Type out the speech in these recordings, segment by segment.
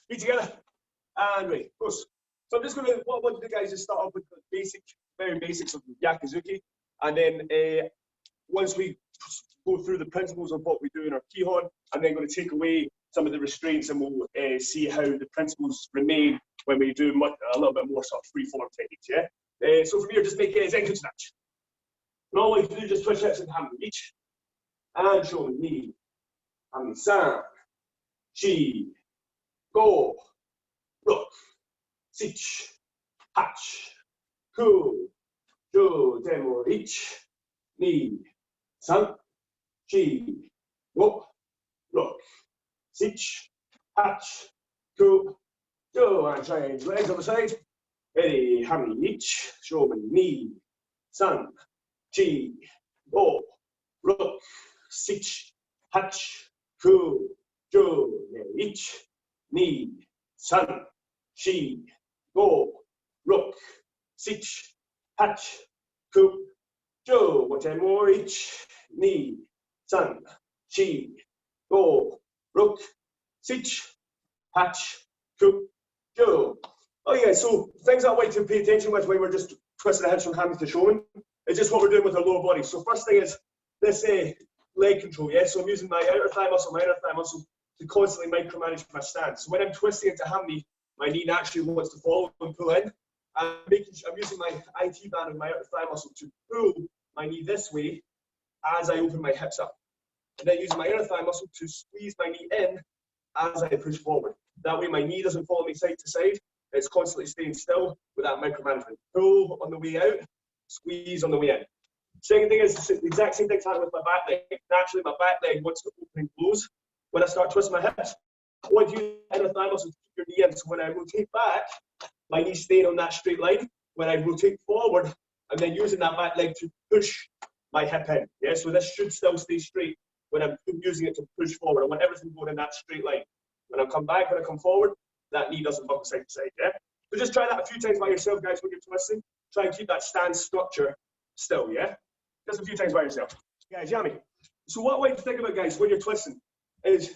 Feet together. And ready. Close. So I'm just going to, what I want to do, guys, is start off with the basic, very basics of Yakuzuki. And then once we go through the principles of what we do in our Kihon, I'm then going to take away some of the restraints and we'll see how the principles remain when we do a little bit more sort of free-form techniques, yeah? So from here, just make a Zenku snatch. And all we have to do is just twist hips and hammer each. And show me knee. Hammer san, chi, go, rook, sich, hatch, ku, jo, demo, each, knee, san, chi, go, rook, sich, hatch, ku, jo, and change legs on the side. Ready, hammer each, show me knee, san, chi, go, rook, sich, hatch, ku, jo, each, knee, san, chi, go, rook, sich, hatch, ku, jo, one time more, each, knee, san, chi, go, rook, sich, hatch, ku, jo. Oh yeah, so things I like to pay attention with when we're just twisting the hips from hammy to showing is just what we're doing with our lower body. So first thing is this leg control, yeah? So I'm using my outer thigh muscle to constantly micromanage my stance. So when I'm twisting into hammy, my knee naturally wants to follow and pull in. I'm using my IT band and my outer thigh muscle to pull my knee this way as I open my hips up. And then using my inner thigh muscle to squeeze my knee in as I push forward. That way my knee doesn't follow me side to side. It's constantly staying still with that micromanagement. Pull on the way out, squeeze on the way in. Second thing is the exact same thing happening with my back leg. Naturally, my back leg wants to open and close when I start twisting my hips. I want you to inner thigh muscle to keep your knee in. So when I rotate back, my knee's staying on that straight line. When I rotate forward, I'm then using that back leg to push my hip in. Yeah, so this should still stay straight when I'm using it to push forward. I want everything going in that straight line. When I come back, when I come forward, that knee doesn't buckle side to side, yeah? So just try that a few times by yourself, guys, when you're twisting. Try and keep that stance structure still, yeah? Just a few times by yourself. Guys, yummy. So what I want you to think about, guys, when you're twisting is,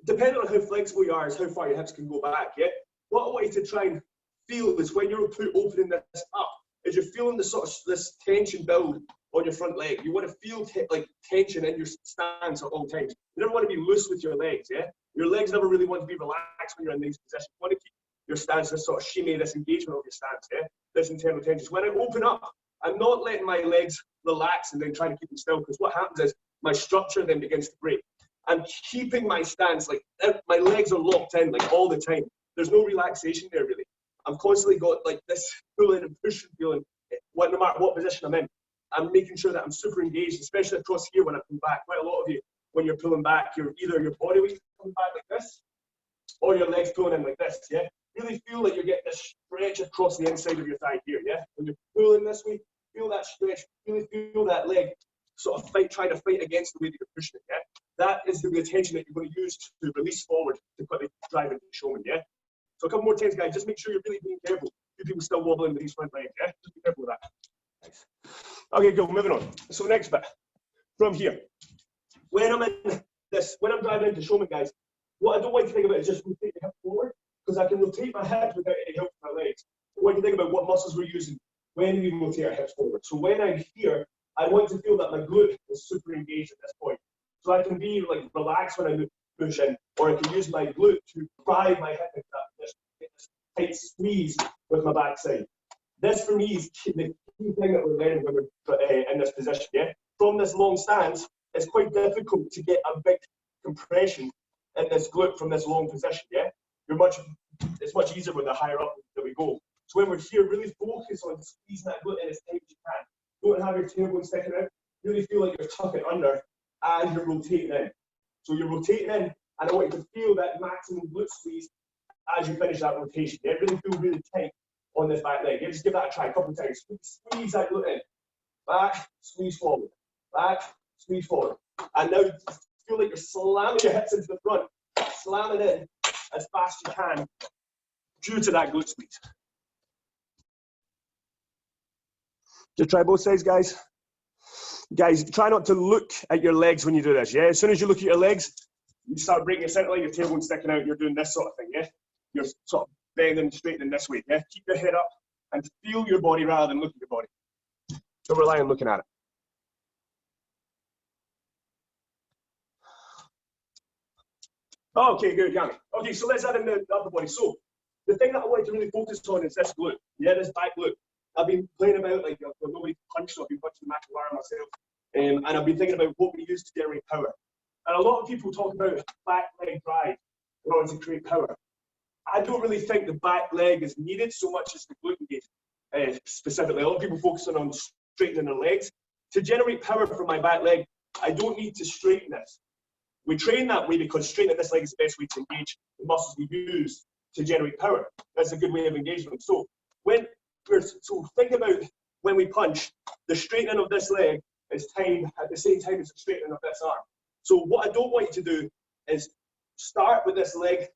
depending on how flexible you are, is how far your hips can go back, yeah? What I want you to try and feel is when you're opening this up, is you're feeling the sort of this tension build on your front leg. You want to feel like tension in your stance at all times. You never want to be loose with your legs, yeah? Your legs never really want to be relaxed when you're in these positions. You want to keep your stance, this sort of shimmy, this engagement of your stance, yeah? This internal tension. So when I open up, I'm not letting my legs relax and then trying to keep them still, because what happens is my structure then begins to break. I'm keeping my stance, like my legs are locked in like all the time. There's no relaxation there really. I've constantly got like this pulling and pushing feeling, no matter what position I'm in. I'm making sure that I'm super engaged, especially across here when I come back. Quite a lot of you, when you're pulling back, you're either your body weight coming back like this, or your legs pulling in like this, yeah? Really feel like you're getting this stretch across the inside of your thigh here, yeah? When you're pulling this way, feel that stretch, really feel that leg sort of trying to fight against the way that you're pushing it, yeah? That is the attention that you're going to use to release forward to quickly drive into showman, yeah? So a couple more times, guys, just make sure you're really being careful. You people still wobbling with these front legs, yeah? Just be careful with that. Nice. Okay, go, moving on. So next bit, from here. When I'm in this, when I'm driving into showman, guys, what I don't like to think about is just rotate the hip forward, because I can rotate my hips without any help from my legs. I want to think about what muscles we're using when we rotate our hips forward. So when I'm here, I want to feel that my glute is super engaged at this point. So I can be like relaxed when I push in, or I can use my glute to drive my hip into this tight squeeze with my backside. This for me is the key thing that we're learning when we're in this position, yeah? From this long stance, it's quite difficult to get a big compression in this glute from this long position, yeah? It's much easier with the higher up that we go. So when we're here, really focus on squeezing that glute in as tight as you can. Don't have your tailbone sticking out. Really feel like you're tucking under as you're rotating in. So you're rotating in, and I want you to feel that maximum glute squeeze as you finish that rotation. Yeah? Really feel really tight on this back leg. Yeah? Just give that a try a couple of times. Squeeze that glute in. Back, squeeze forward. Back, squeeze forward. And now feel like you're slamming your hips into the front. Slam it in as fast as you can due to that glute squeeze. Just try both sides, guys. Guys, try not to look at your legs when you do this, yeah? As soon as you look at your legs, you start breaking your center line, your tailbone's sticking out, you're doing this sort of thing, yeah? You're sort of bending, straightening this way, yeah? Keep your head up and feel your body rather than look at your body. Don't rely on looking at it. Okay, good, Yanni. Okay, so let's add in the upper body. So the thing that I want to really focus on is this glute. Yeah, this back glute. I've been playing about, like, nobody punched, so I've been punching the macro bar myself. And I've been thinking about what we use to generate power. And a lot of people talk about back leg drive in order to create power. I don't really think the back leg is needed so much as the glute engagement. Specifically, a lot of people focusing on straightening their legs. To generate power from my back leg, I don't need to straighten this. We train that way because straightening this leg is the best way to engage the muscles we use to generate power. That's a good way of engaging them. So think about when we punch, the straightening of this leg is timed at the same time as the straightening of this arm. So what I don't want you to do is start with this leg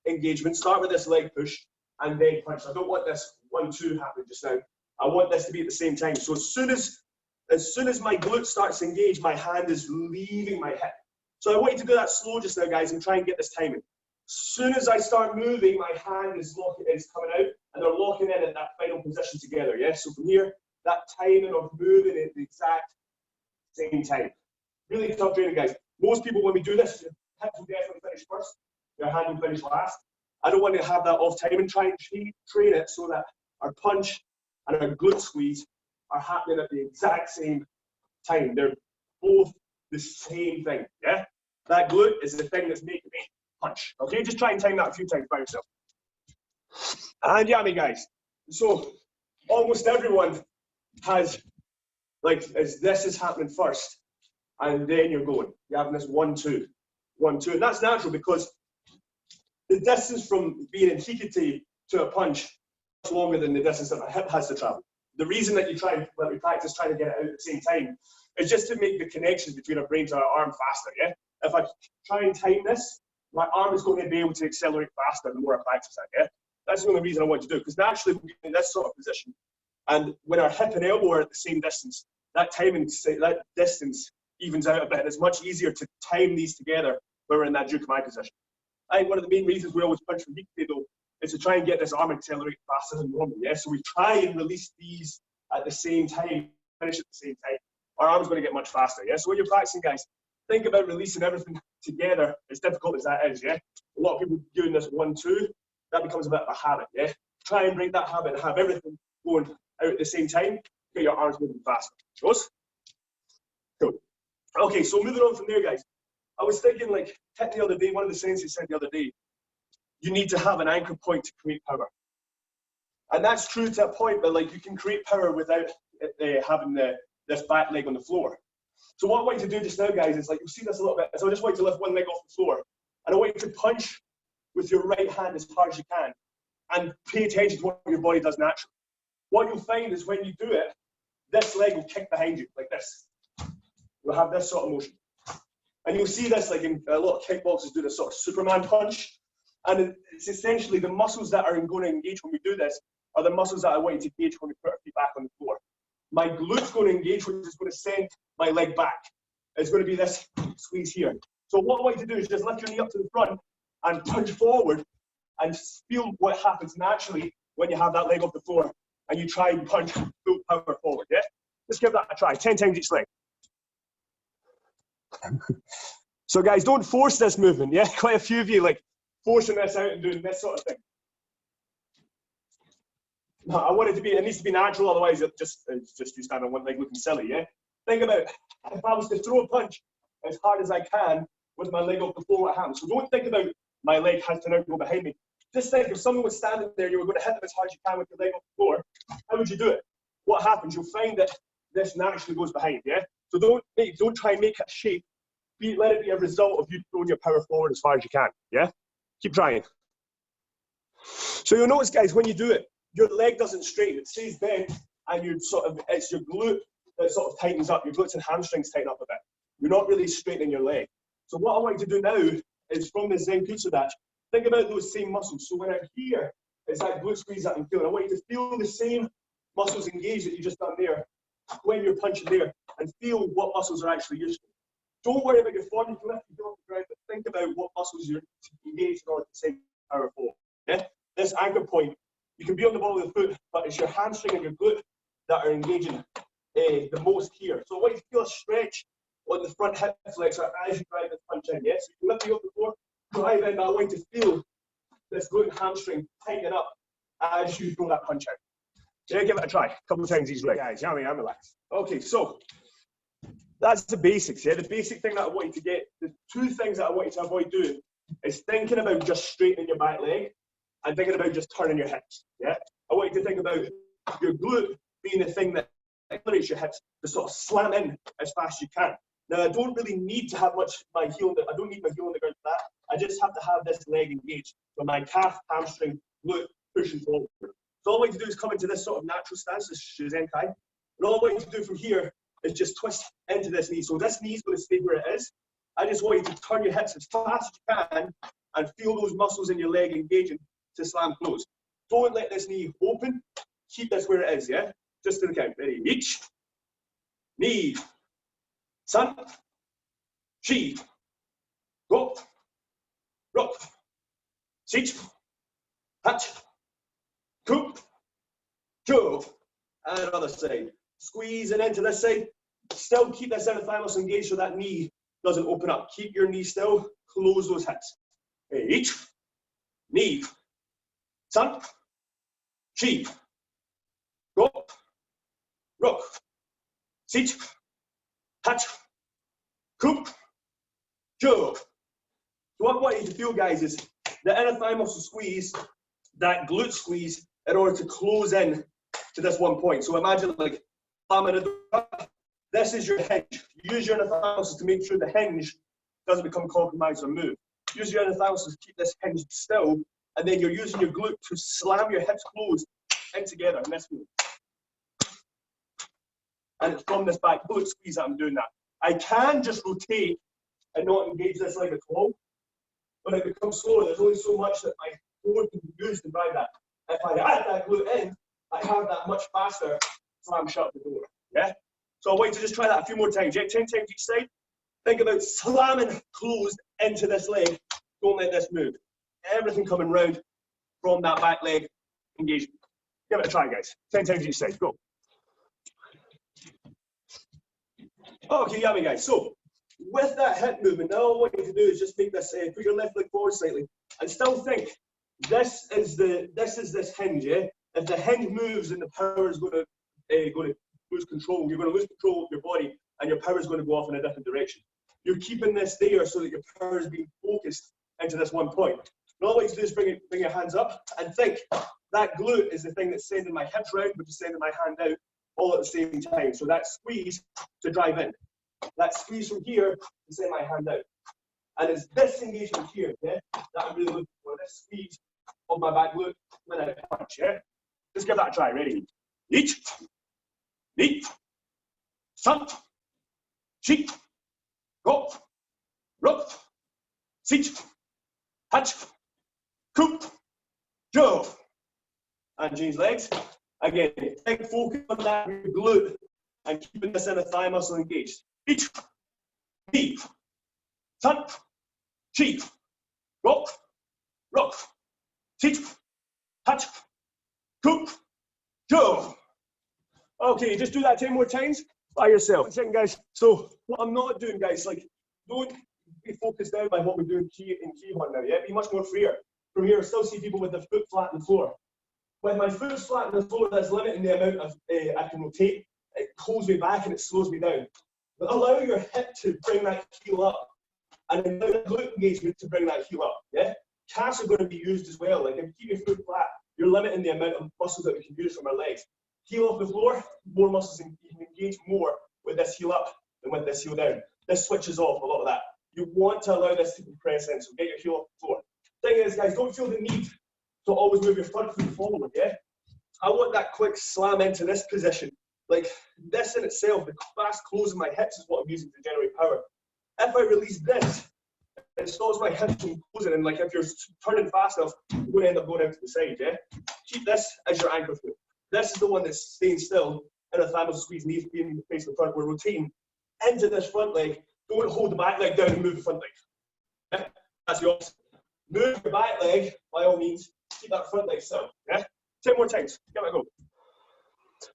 engagement, start with this leg push, and then punch. I don't want this 1-2 happening just now. I want this to be at the same time. So as soon as my glute starts to engage, my hand is leaving my hip. So I want you to do that slow just now, guys, and try and get this timing. As soon as I start moving, my hand is coming out, and they're locking in at that final position together, yeah? So from here, that timing of moving at the exact same time. Really tough training, guys. Most people, when we do this, hips will definitely finish first, your hand will finish last. I don't want to have that off time and try and train it so that our punch and our glute squeeze are happening at the exact same time. They're both the same thing, yeah? That glute is the thing that's making me punch, okay? Just try and time that a few times by yourself. And yeah, guys, so almost everyone has, like, this is happening first, and then you're going. You're having this 1-2, 1-2, and that's natural because the distance from being in hikite to a punch is much longer than the distance that my hip has to travel. The reason that we practice trying to get it out at the same time is just to make the connections between our brains and our arm faster, yeah? If I try and time this, my arm is going to be able to accelerate faster the more I practice that, yeah? That's the only reason I want to do it, because naturally we're in this sort of position. And when our hip and elbow are at the same distance, that distance evens out a bit. And it's much easier to time these together when we're in that jukai position. I think one of the main reasons we always punch from hikite though is to try and get this arm accelerate faster than normal, yeah? So we try and release these at the same time, finish at the same time. Our arm's going to get much faster, yeah? So when you're practicing, guys, think about releasing everything together, as difficult as that is, yeah? A lot of people doing this 1-2, that becomes a bit of a habit, yeah? Try and break that habit and have everything going out at the same time, get your arms moving faster. Goes? Cool. Okay, so moving on from there, guys. I was thinking, like, the other day, one of the Sensei said the other day, you need to have an anchor point to create power. And that's true to a point, but like you can create power without having this back leg on the floor. So what I want you to do just now, guys, is like, you'll see this a little bit, so I just want you to lift one leg off the floor. And I want you to punch with your right hand as hard as you can. And pay attention to what your body does naturally. What you'll find is when you do it, this leg will kick behind you, like this. You'll have this sort of motion. And you'll see this, like, in a lot of kickboxers do this sort of Superman punch. And it's essentially the muscles that are going to engage when we do this are the muscles that I want you to engage when we put our feet back on the floor. My glute's going to engage, which is going to send my leg back. It's going to be this squeeze here. So what I want you to do is just lift your knee up to the front and punch forward and feel what happens naturally when you have that leg off the floor and you try and punch full power forward, yeah? Let's give that a try, 10 times each leg. So guys, don't force this movement, yeah? Quite a few of you like forcing this out and doing this sort of thing. No, I want it to be, it needs to be natural, otherwise it's just you stand on one leg looking silly, yeah? Think about, if I was to throw a punch as hard as I can with my leg off the floor, what happens? So don't think about my leg has to now go behind me. Just think if someone was standing there, you were going to hit them as hard as you can with your leg off the floor, how would you do it? What happens? You'll find that this naturally goes behind, yeah? So don't try and make it a shape. Let it be a result of you throwing your power forward as far as you can, yeah? Keep trying. So you'll notice, guys, when you do it, your leg doesn't straighten, it stays bent, and it's your glute that sort of tightens up. Your glutes and hamstrings tighten up a bit. You're not really straightening your leg. So what I want you to do now is from the Zenkutsu dash, think about those same muscles. So when I'm here, it's that glute squeeze that I'm feeling. I want you to feel the same muscles engaged that you just done there when you're punching there, and feel what muscles are actually useful. Don't worry about your form, you can lift your heel off the ground, but think about what muscles you're engaged in order to send power forward. Yeah? This anchor point, you can be on the ball of the foot, but it's your hamstring and your glute that are engaging the most here. So I want you to feel a stretch on the front hip flexor as you drive this punch in. Yeah? So you can lift your heel off the floor, drive in, but I want you to feel this glute and hamstring tighten up as you throw that punch out. Yeah, give it a try. A couple of times each leg. Guys, I'm relaxed. Okay, so that's the basics. Yeah, the basic thing that I want you to get, the two things that I want you to avoid doing is thinking about just straightening your back leg and thinking about just turning your hips. Yeah, I want you to think about your glute being the thing that accelerates your hips to sort of slam in as fast as you can. Now, I don't really need to have much my heel. I don't need my heel on the ground for that. I just have to have this leg engaged. So my calf, hamstring, glute pushing forward. So all I want you to do is come into this sort of natural stance, this Sensei. And all I want you to do from here is just twist into this knee. So this knee is going to stay where it is. I just want you to turn your hips as fast as you can and feel those muscles in your leg engaging to slam close. Don't let this knee open. Keep this where it is, yeah? Just to the count. Ready? Each, knee, sun, chi, go, rock, sit, hatch, coop, jove, and other side. Squeeze it into this side. Still keep this inner thigh muscle engaged so that knee doesn't open up. Keep your knee still. Close those hips. Each, knee, sun, chi, go, rock, sit, hatch, coop, jove. So what I want you to feel, guys, is the inner thigh muscle squeeze, that glute squeeze, in order to close in to this one point. So imagine like this is your hinge. Use your inner thigh muscles to make sure the hinge doesn't become compromised or move. Use your inner thigh muscles to keep this hinge still, and then you're using your glute to slam your hips closed in together in this move. And it's from this back glute squeeze that I'm doing that. I can just rotate and not engage this leg at all. When it becomes slower, there's only so much that my core can be used to drive that. If I add that glute in, I have that much faster slam shut the door. Yeah? So I want you to just try that a few more times. Yeah? 10 times each side. Think about slamming closed into this leg. Don't let this move. Everything coming round from that back leg engagement. Give it a try, guys. 10 times each side. Go. Okay, yummy, guys. So with that hip movement, now all I want you to do is just make this, put your left leg forward slightly, and still think this is this hinge. Yeah? If the hinge moves, then the power is going to lose control. You're going to lose control of your body, and your power is going to go off in a different direction. You're keeping this there so that your power is being focused into this one point. And all I want you to do is bring your hands up and think that glute is the thing that's sending my hips round, which is sending my hand out all at the same time. So that squeeze to drive in. That squeeze from here to send my hand out. And it's this engagement here, yeah, that I'm really looking for. This squeeze of my back glute when I punch, yeah? Just give that a try. Ready? Each, knee, sun, chi, go, rock, sit, hatch, coop, jove. And change legs. Again, big focus on that glute and keeping this inner thigh muscle engaged. Each, knee, sun, chi, go, rock, sit, hatch, coop, jove. Okay, just do that 10 more times by yourself. 1 second, guys. So what I'm not doing, guys, like, don't be focused down by what we're doing in Kihon now, yeah? Be much more freer. From here, I still see people with their foot flat on the floor. When my foot is flat on the floor, that's limiting the amount of I can rotate. It holds me back and it slows me down. But allow your hip to bring that heel up, and allow the glute engagement to bring that heel up, yeah? Calves are going to be used as well. Like, if you keep your foot flat, you're limiting the amount of muscles that we can use from our legs. Heel off the floor, more muscles, you can engage more with this heel up than with this heel down. This switches off a lot of that. You want to allow this to compress in, so get your heel off the floor. Thing is, guys, don't feel the need to always move your front foot forward, yeah? I want that quick slam into this position. Like, this in itself, the fast close of my hips is what I'm using to generate power. If I release this, it stops my hips from closing, and like, if you're turning fast enough, you're going to end up going out to the side, yeah? Keep this as your anchor foot. This is the one that's staying still, and the thigh muscle squeeze, knees being facing the front. We're rotating into this front leg. don't hold the back leg down and move the front leg. Yeah? That's the opposite. Move your back leg, by all means, keep that front leg still. Yeah? 10 more times, give it a go.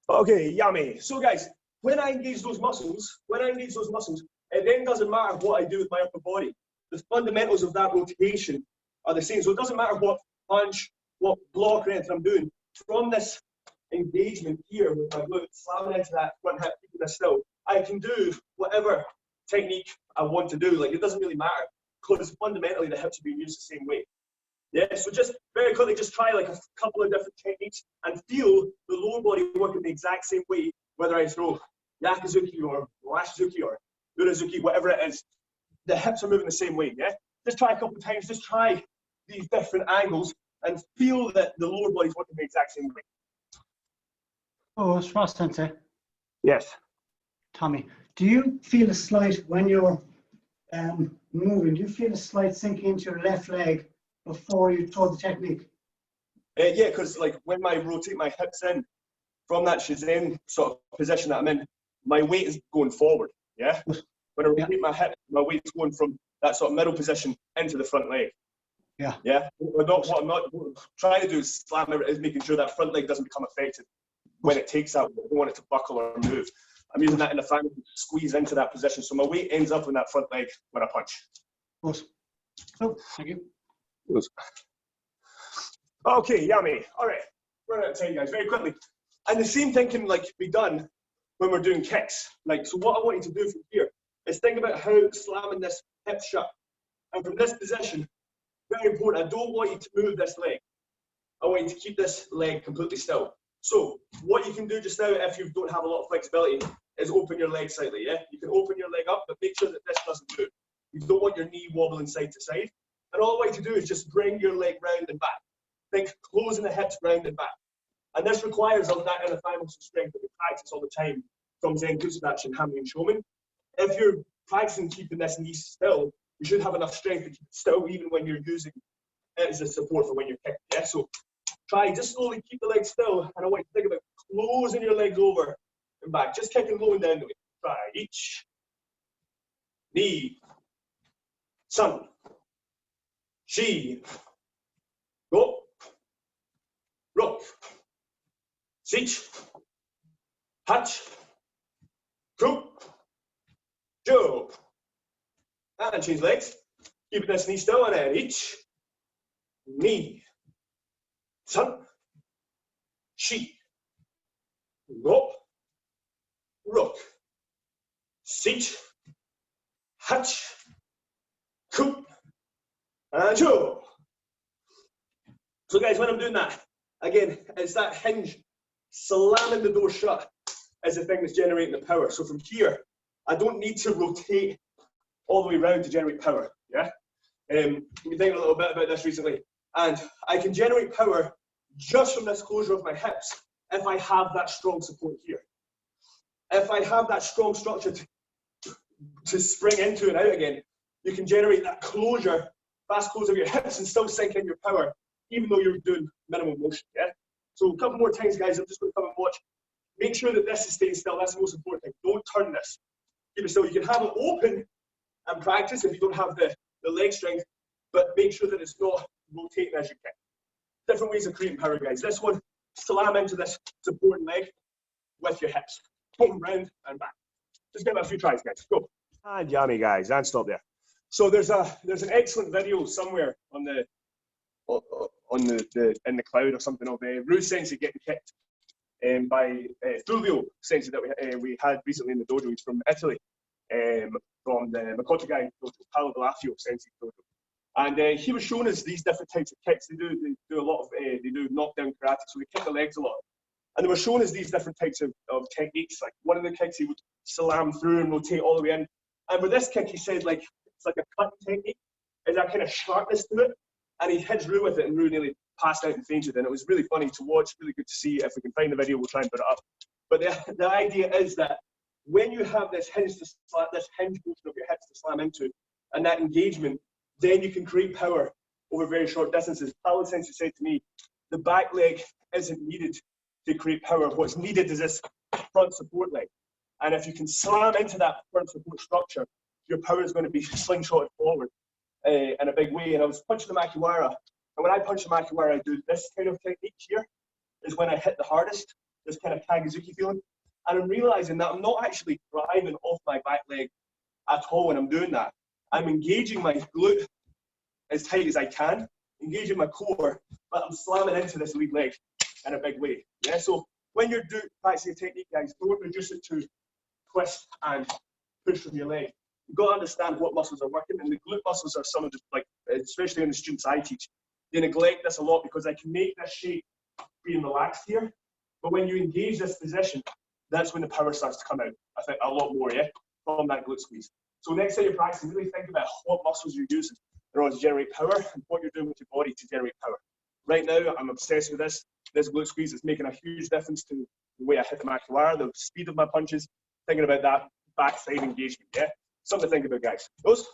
Okay, yummy. So guys, when I engage those muscles, it then doesn't matter what I do with my upper body. The fundamentals of that rotation are the same. So it doesn't matter what punch, what block or anything I'm doing. From this engagement here with my glute, slamming into that front hip, keeping this still, I can do whatever technique I want to do. Like, it doesn't really matter because fundamentally the hips are being used the same way. Yeah, so just very quickly, just try like a couple of different techniques and feel the lower body working the exact same way, whether I throw Yakizuki or Rashizuki or Urazuki, whatever it is. The hips are moving the same way, yeah? Just try a couple of times, just try these different angles and feel that the lower body's working the exact same way. Oh, it's Ross, Sensei. Yes. Tommy, do you feel a slight, when you're moving, do you feel a slight sinking into your left leg before you throw the technique? Yeah, because like when I rotate my hips in from that Shizen sort of position that I'm in, my weight is going forward, yeah? When I rotate my hip, my weight's going from that sort of middle position into the front leg. Yeah. Yeah. What I'm not trying to do is slam it, is making sure that front leg doesn't become affected when it takes out. I don't want it to buckle or move. I'm using that in the family to squeeze into that position, so my weight ends up in that front leg when I punch. Awesome. Oh, thank you. Okay, yummy. All right, run out of time, guys, very quickly. And the same thing can like be done when we're doing kicks. Like, so what I want you to do from here is think about how slamming this hip shut. And from this position, very important, I don't want you to move this leg. I want you to keep this leg completely still. So what you can do just now, if you don't have a lot of flexibility, is open your leg slightly, yeah? You can open your leg up, but make sure that this doesn't move. You don't want your knee wobbling side to side. And all I want you to do is just bring your leg round and back. Think closing the hips round and back. And this requires all that inner thigh muscle strength that we practice all the time from Zenkutsubashin and Hammy and Shomin. If you're practicing keeping this knee still, you should have enough strength to keep it still even when you're using it as a support for when you're kicking. Yeah? So try, just slowly keep the legs still, and I want you to think about closing your legs over and back. Just kicking low and down the way. Try each. Knee. Sun. Shi. Go. Rock. Sich. Hatch. Crook. Joe. And change legs. Keeping this knee still, and then each. Knee. Sun. Shi. Go. Rook. Sich. Hatch. Coop. And Joe. So guys, when I'm doing that, again, it's that hinge slamming the door shut is the thing that's generating the power. So from here, I don't need to rotate all the way around to generate power, yeah? I've been thinking a little bit about this recently, and I can generate power just from this closure of my hips if I have that strong support here. If I have that strong structure to spring into and out again, you can generate that closure, fast close of your hips and still sink in your power, even though you're doing minimal motion, yeah? So a couple more times, guys, I'm just going to come and watch. Make sure that this is staying still, that's the most important thing. Don't turn this. Keep it still. You can have it open and practice if you don't have the leg strength, but make sure that it's not rotating as you kick. Different ways of creating power, guys. This one, slam into this supporting leg with your hips. Boom, round and back. Just give it a few tries, guys. Go. And yummy, guys, and stop there. So there's an excellent video somewhere on the in the cloud or something of Ru Sensei getting kicked by Fulvio Sensei that we had recently in the dojo. He's from Italy, from the Makoto guy dojo, Paolo Delafio Sensei dojo. And he was showing us these different types of kicks. They do a lot of they do knockdown karate, so they kick the legs a lot. And they were showing us these different types of techniques. Like one of the kicks, he would slam through and rotate all the way in. And with this kick, he said like it's like a cut technique. There's that kind of sharpness to it. And he hits Ru with it, and Ru nearly passed out and fainted. And it was really funny to watch, really good to see. If we can find the video, we'll try and put it up. But the idea is that when you have this hinge motion of your hips to slam into, and that engagement, then you can create power over very short distances. Paolo Sensei said to me, the back leg isn't needed to create power. What's needed is this front support leg. And if you can slam into that front support structure, your power is going to be slingshotted forward in a big way. And I was punching the Makiwara, and when I punch the Makiwara, I do this kind of technique here, is when I hit the hardest, this kind of Kagezuki feeling. And I'm realizing that I'm not actually driving off my back leg at all when I'm doing that. I'm engaging my glute as tight as I can, engaging my core, but I'm slamming into this lead leg in a big way. Yeah, so when you're practicing a technique, guys, don't reduce it to twist and push from your leg. You've got to understand what muscles are working, and the glute muscles are some of the, like, especially in the students I teach, they neglect this a lot because I can make this shape being relaxed here, but when you engage this position, that's when the power starts to come out, I think, a lot more, yeah, from that glute squeeze. So next time you're practicing, really think about what muscles you're using in order to generate power and what you're doing with your body to generate power. Right now, I'm obsessed with this. This glute squeeze is making a huge difference to the way I hit the Makiwara, the speed of my punches, thinking about that backside engagement, yeah? Something to think about, guys. Those?